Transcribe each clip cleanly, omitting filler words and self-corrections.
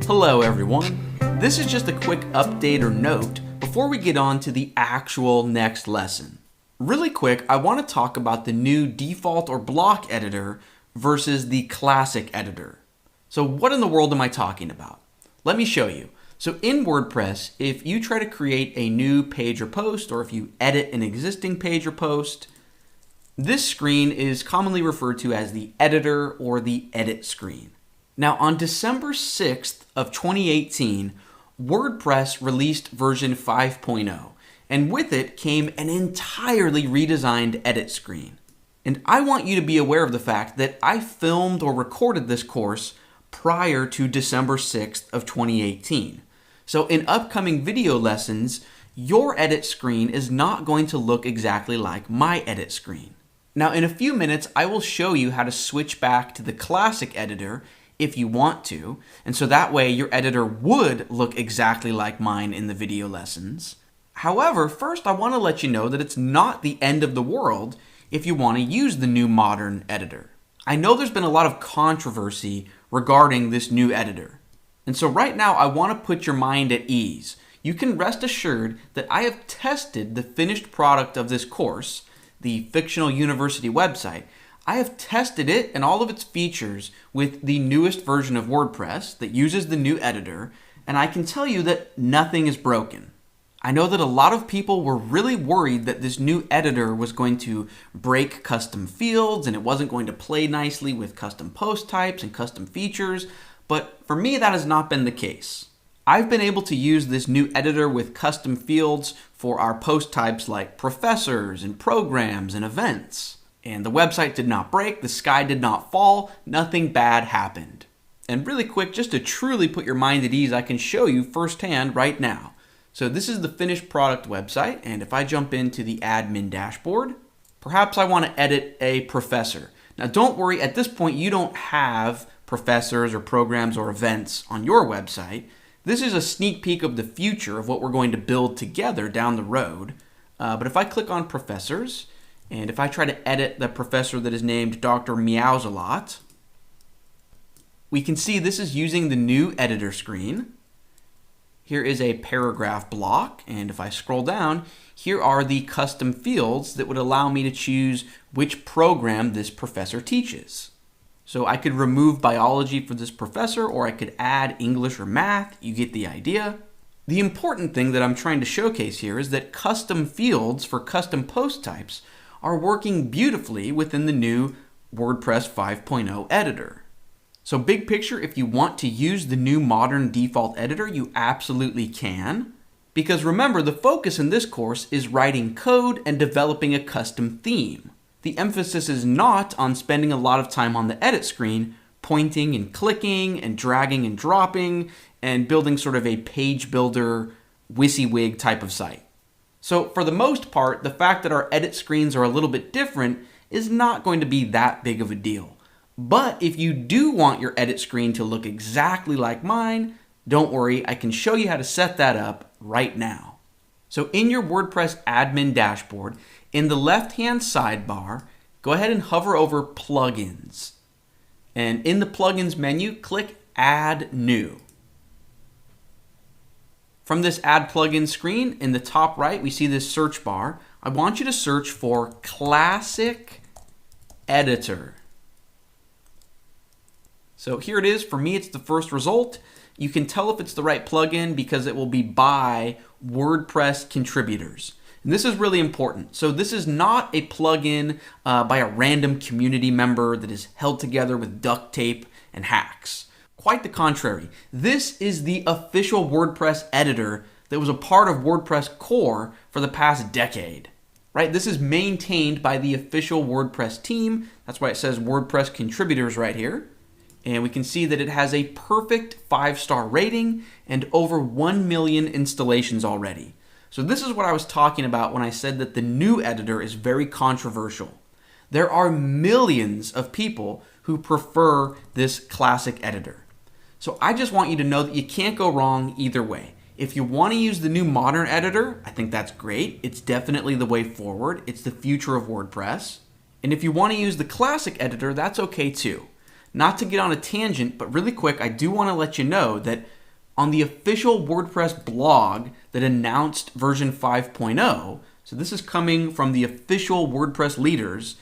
Hello everyone. This is just a quick update or note before we get on to the actual next lesson. Really quick, I want to talk about the new default or block editor versus the classic editor. So what in the world am I talking about? Let me show you. So in WordPress, if you try to create a new page or post, or if you edit an existing page or post, this screen is commonly referred to as the editor or the edit screen. Now on December 6th of 2018, WordPress released version 5.0, and with it came an entirely redesigned edit screen. And I want you to be aware of the fact that I filmed or recorded this course prior to December 6th of 2018. So in upcoming video lessons, your edit screen is not going to look exactly like my edit screen. Now in a few minutes, I will show you how to switch back to the classic editor if you want to, and so that way your editor would look exactly like mine in the video lessons. However, first I want to let you know that it's not the end of the world if you want to use the new modern editor. I know there's been a lot of controversy regarding this new editor, and so right now I want to put your mind at ease. You can rest assured that I have tested the finished product of this course, the Fictional University website. I have tested it and all of its features with the newest version of WordPress that uses the new editor, and I can tell you that nothing is broken. I know that a lot of people were really worried that this new editor was going to break custom fields and it wasn't going to play nicely with custom post types and custom features, but for me that has not been the case. I've been able to use this new editor with custom fields for our post types like professors and programs and events. And the website did not break, the sky did not fall, nothing bad happened. And really quick, just to truly put your mind at ease, I can show you firsthand right now. So this is the finished product website, and if I jump into the admin dashboard, perhaps I want to edit a professor. Now don't worry, at this point you don't have professors or programs or events on your website. This is a sneak peek of the future of what we're going to build together down the road. But if I click on professors, and if I try to edit the professor that is named Dr. Meowsalot, we can see this is using the new editor screen. Here is a paragraph block, and if I scroll down, here are the custom fields that would allow me to choose which program this professor teaches. So I could remove biology for this professor, or I could add English or math. You get the idea. The important thing that I'm trying to showcase here is that custom fields for custom post types are working beautifully within the new WordPress 5.0 editor. So big picture, if you want to use the new modern default editor, you absolutely can. Because remember, the focus in this course is writing code and developing a custom theme. The emphasis is not on spending a lot of time on the edit screen, pointing and clicking and dragging and dropping and building sort of a page builder WYSIWYG type of site. So for the most part, the fact that our edit screens are a little bit different is not going to be that big of a deal. But if you do want your edit screen to look exactly like mine, don't worry, I can show you how to set that up right now. So in your WordPress admin dashboard, in the left-hand sidebar, go ahead and hover over Plugins. And in the Plugins menu, click Add New. From this Add Plugin screen, in the top right, we see this search bar. I want you to search for Classic Editor. So here it is. For me, it's the first result. You can tell if it's the right plugin because it will be by WordPress contributors. And this is really important. So this is not a plugin by a random community member that is held together with duct tape and hacks. Quite the contrary. This is the official WordPress editor that was a part of WordPress core for the past decade. Right? This is maintained by the official WordPress team. That's why it says WordPress contributors right here. And we can see that it has a perfect 5-star rating and over 1 million installations already. So this is what I was talking about when I said that the new editor is very controversial. There are millions of people who prefer this classic editor. So I just want you to know that you can't go wrong either way. If you want to use the new modern editor, I think that's great. It's definitely the way forward. It's the future of WordPress. And if you want to use the classic editor, that's okay too. Not to get on a tangent, but really quick, I do want to let you know that on the official WordPress blog that announced version 5.0, so this is coming from the official WordPress leaders,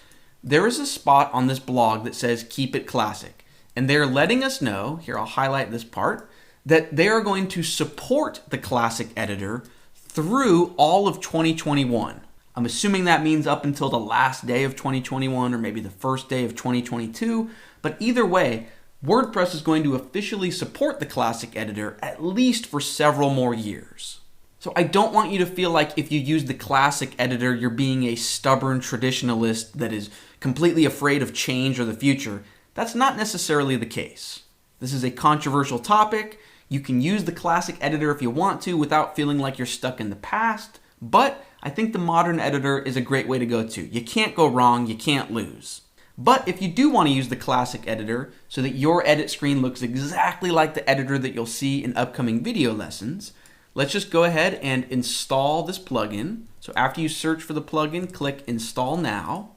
there is a spot on this blog that says keep it classic. And they're letting us know, here I'll highlight this part, that they are going to support the classic editor through all of 2021. I'm assuming that means up until the last day of 2021 or maybe the first day of 2022. But either way, WordPress is going to officially support the classic editor at least for several more years. So I don't want you to feel like if you use the classic editor, you're being a stubborn traditionalist that is completely afraid of change or the future. That's not necessarily the case. This is a controversial topic. You can use the classic editor if you want to without feeling like you're stuck in the past, but I think the modern editor is a great way to go to. You can't go wrong, you can't lose. But if you do want to use the classic editor so that your edit screen looks exactly like the editor that you'll see in upcoming video lessons, let's just go ahead and install this plugin. So after you search for the plugin, click Install Now.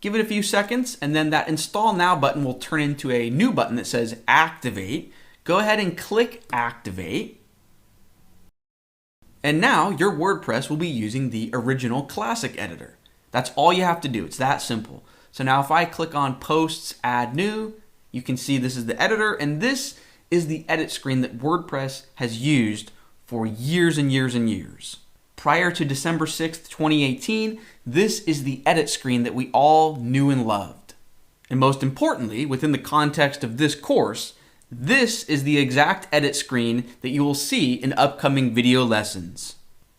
Give it a few seconds, and then that Install Now button will turn into a new button that says Activate. Go ahead and click Activate. And now your WordPress will be using the original classic editor. That's all you have to do. It's that simple. So now if I click on Posts, Add New, you can see this is the editor, and this is the edit screen that WordPress has used for years and years and years. Prior to December 6th, 2018, this is the edit screen that we all knew and loved. And most importantly, within the context of this course, this is the exact edit screen that you will see in upcoming video lessons.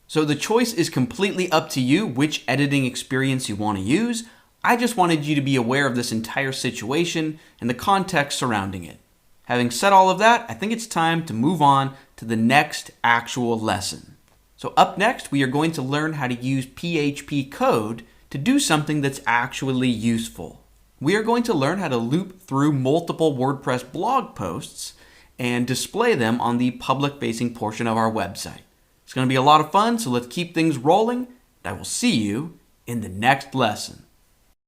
So the choice is completely up to you which editing experience you want to use. I just wanted you to be aware of this entire situation and the context surrounding it. Having said all of that, I think it's time to move on to the next actual lesson. So up next, we are going to learn how to use PHP code to do something that's actually useful. We are going to learn how to loop through multiple WordPress blog posts and display them on the public-facing portion of our website. It's going to be a lot of fun, so let's keep things rolling, and I will see you in the next lesson.